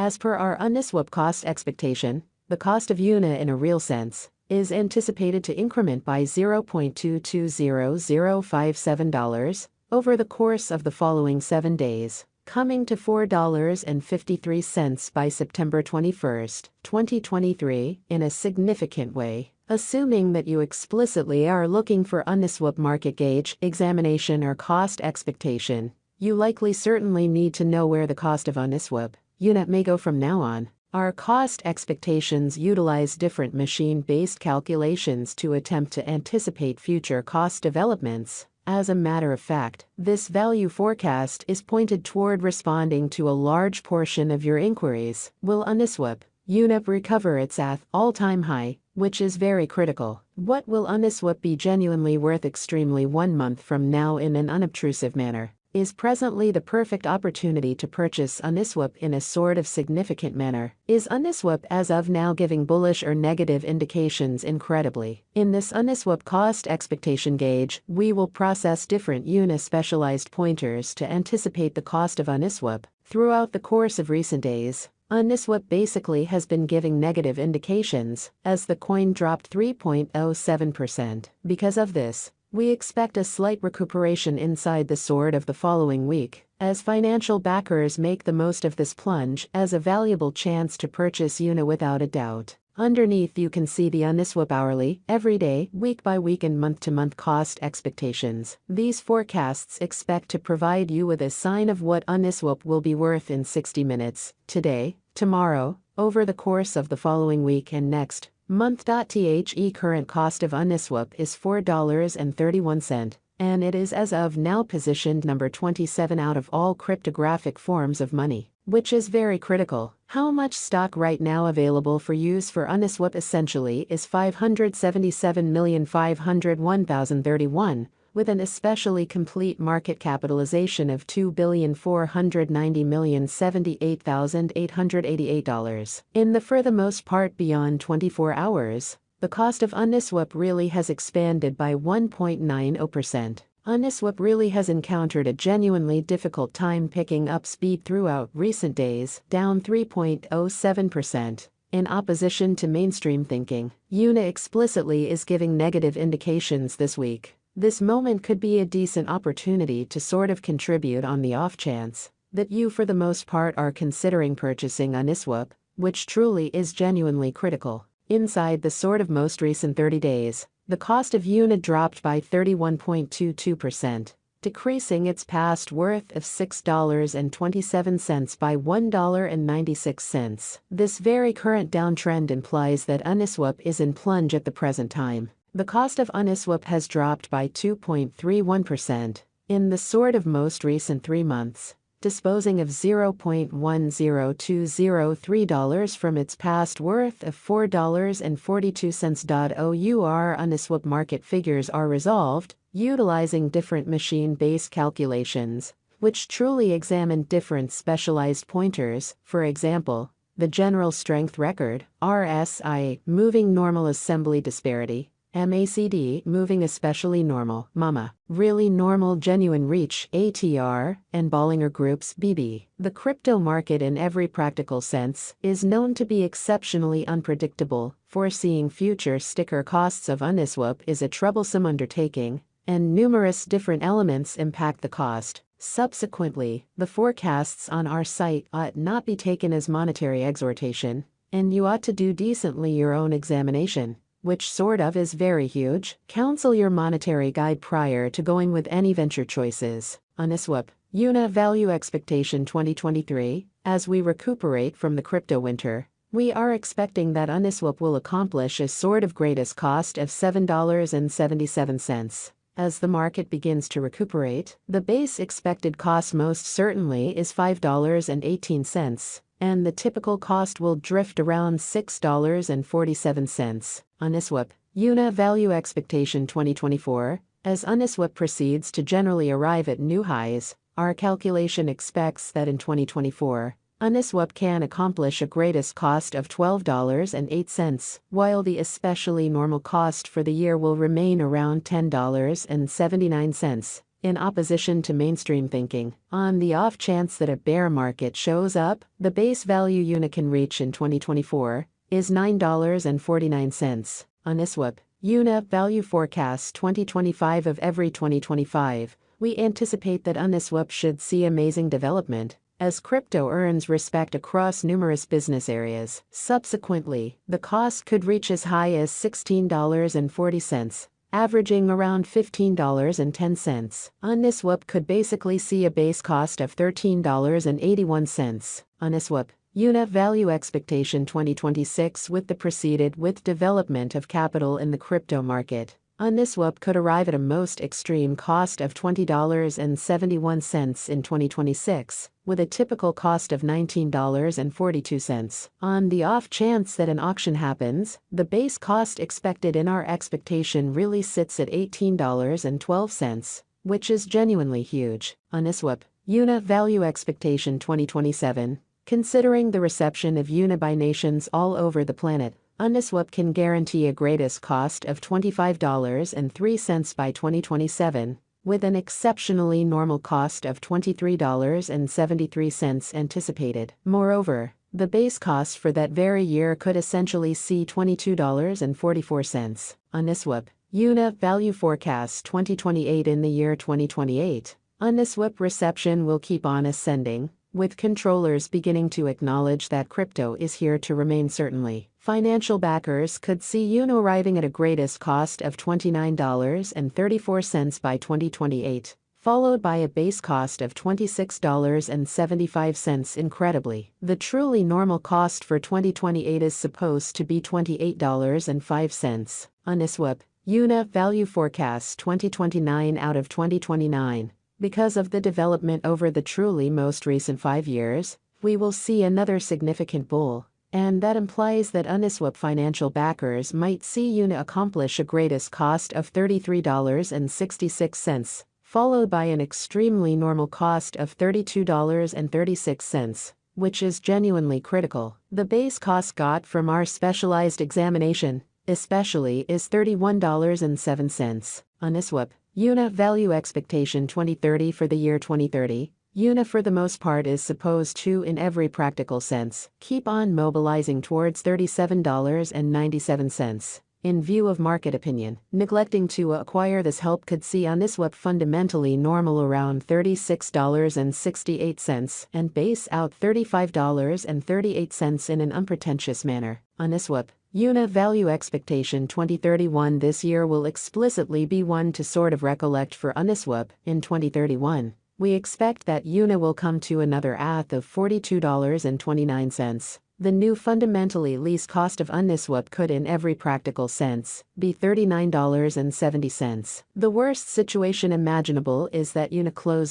As per our UNISWAP cost expectation, the cost of UNA in a real sense is anticipated to increment by $0.220057 over the course of the following 7 days, coming to $4.53 by September 21, 2023, in a significant way. Assuming that you explicitly are looking for UNISWAP market gauge, examination or cost expectation, you likely certainly need to know where the cost of UNISWAP UNA may go from now on. Our cost expectations utilize different machine-based calculations to attempt to anticipate future cost developments. As a matter of fact, this value forecast is pointed toward responding to a large portion of your inquiries. Will UNISWAP UNA recover its all-time high, which is very critical? What will UNISWAP be genuinely worth extremely 1 month from now in an unobtrusive manner? Is presently the perfect opportunity to purchase UNISWAP in a sort of significant manner? Is UNISWAP as of now giving bullish or negative indications incredibly? In this UNISWAP cost expectation gauge, we will process different UNA specialized pointers to anticipate the cost of UNISWAP. Throughout the course of recent days, UNISWAP basically has been giving negative indications, as the coin dropped 3.07%. Because of this, we expect a slight recuperation inside the sword of the following week, as financial backers make the most of this plunge as a valuable chance to purchase UNA without a doubt. Underneath you can see the UNISWAP hourly, everyday, week-by-week and month-to-month cost expectations. These forecasts expect to provide you with a sign of what UNISWAP will be worth in 60 minutes, today, tomorrow, over the course of the following week and next month. The current cost of UNISWAP is $4.31, and it is as of now positioned number 27 out of all cryptographic forms of money, which is very critical. How much stock right now available for use for UNISWAP essentially is 577,501,031, with an especially complete market capitalization of $2,490,078,888. In the furthermost part beyond 24 hours, the cost of UNISWAP really has expanded by 1.90%. UNISWAP really has encountered a genuinely difficult time picking up speed throughout recent days, down 3.07%. In opposition to mainstream thinking, UNA explicitly is giving negative indications this week. This moment could be a decent opportunity to sort of contribute on the off chance that you for the most part are considering purchasing UNISWAP, which truly is genuinely critical. Inside the sort of most recent 30 days, the cost of UNA dropped by 31.22%, decreasing its past worth of $6.27 by $1.96. This very current downtrend implies that UNISWAP is in plunge at the present time. The cost of UNISWAP has dropped by 2.31% in the sort of most recent 3 months, disposing of $0.10203 from its past worth of $4.42. Our UNISWAP market figures are resolved, utilizing different machine-based calculations, which truly examine different specialized pointers. For example, the General Strength Record, RSI, Moving Normal Assembly Disparity, MACD, Moving Especially Normal, MAMA, Really Normal Genuine Reach, ATR, and Bollinger Group's, BB. The crypto market in every practical sense is known to be exceptionally unpredictable. Foreseeing future sticker costs of UNISWAP is a troublesome undertaking, and numerous different elements impact the cost. Subsequently, the forecasts on our site ought not be taken as monetary exhortation, and you ought to do decently your own examination, which sort of is very huge. Counsel your monetary guide prior to going with any venture choices. UNISWAP UNA Value Expectation 2023. As we recuperate from the crypto winter, we are expecting that UNISWAP will accomplish a sort of greatest cost of $7.77. As the market begins to recuperate, the base expected cost most certainly is $5.18. And the typical cost will drift around $6.47. UNISWAP UNA Value Expectation 2024. As UNISWAP proceeds to generally arrive at new highs, our calculation expects that in 2024, UNISWAP can accomplish a greatest cost of $12.08, while the especially normal cost for the year will remain around $10.79. In opposition to mainstream thinking, on the off chance that a bear market shows up, the base value UNA can reach in 2024 is $9.49. UNISWAP UNA Value Forecast 2025 of every 2025. We anticipate that UNISWAP should see amazing development as crypto earns respect across numerous business areas. Subsequently, the cost could reach as high as $16.40, averaging around $15.10. UNISWAP could basically see a base cost of $13.81. UNISWAP UNA Value Expectation 2026 preceded with development of capital in the crypto market. UNISWAP could arrive at a most extreme cost of $20.71 in 2026, with a typical cost of $19.42. On the off chance that an auction happens, the base cost expected in our expectation really sits at $18.12, which is genuinely huge. UNISWAP UNA Value Expectation 2027. Considering the reception of UNA by nations all over the planet, UNISWAP can guarantee a greatest cost of $25.03 by 2027, with an exceptionally normal cost of $23.73 anticipated. Moreover, the base cost for that very year could essentially see $22.44. UNISWAP UNA Value Forecast 2028. In the year 2028, UNISWAP reception will keep on ascending, with controllers beginning to acknowledge that crypto is here to remain. Certainly, financial backers could see UNA arriving at a greatest cost of $29.34 by 2028, followed by a base cost of $26.75. Incredibly, the truly normal cost for 2028 is supposed to be $28.05. UNISWAP UNA Value Forecast 2029 out of 2029. Because of the development over the truly most recent 5 years, we will see another significant bull, and that implies that UNISWAP financial backers might see UNA accomplish a greatest cost of $33.66, followed by an extremely normal cost of $32.36, which is genuinely critical. The base cost got from our specialized examination, especially, is $31.07. UNISWAP UNA Value Expectation 2030. For the year 2030, UNA for the most part is supposed to, in every practical sense, keep on mobilizing towards $37.97. In view of market opinion, neglecting to acquire this help could see UNISWAP fundamentally normal around $36.68 and base out $35.38 in an unpretentious manner. UNISWAP UNA Value Expectation 2031. This year will explicitly be one to sort of recollect for UNISWAP. In 2031, we expect that UNA will come to another ATH of $42.29. The new fundamentally least cost of UNISWAP could, in every practical sense, be $39.70. The worst situation imaginable is that UNA closes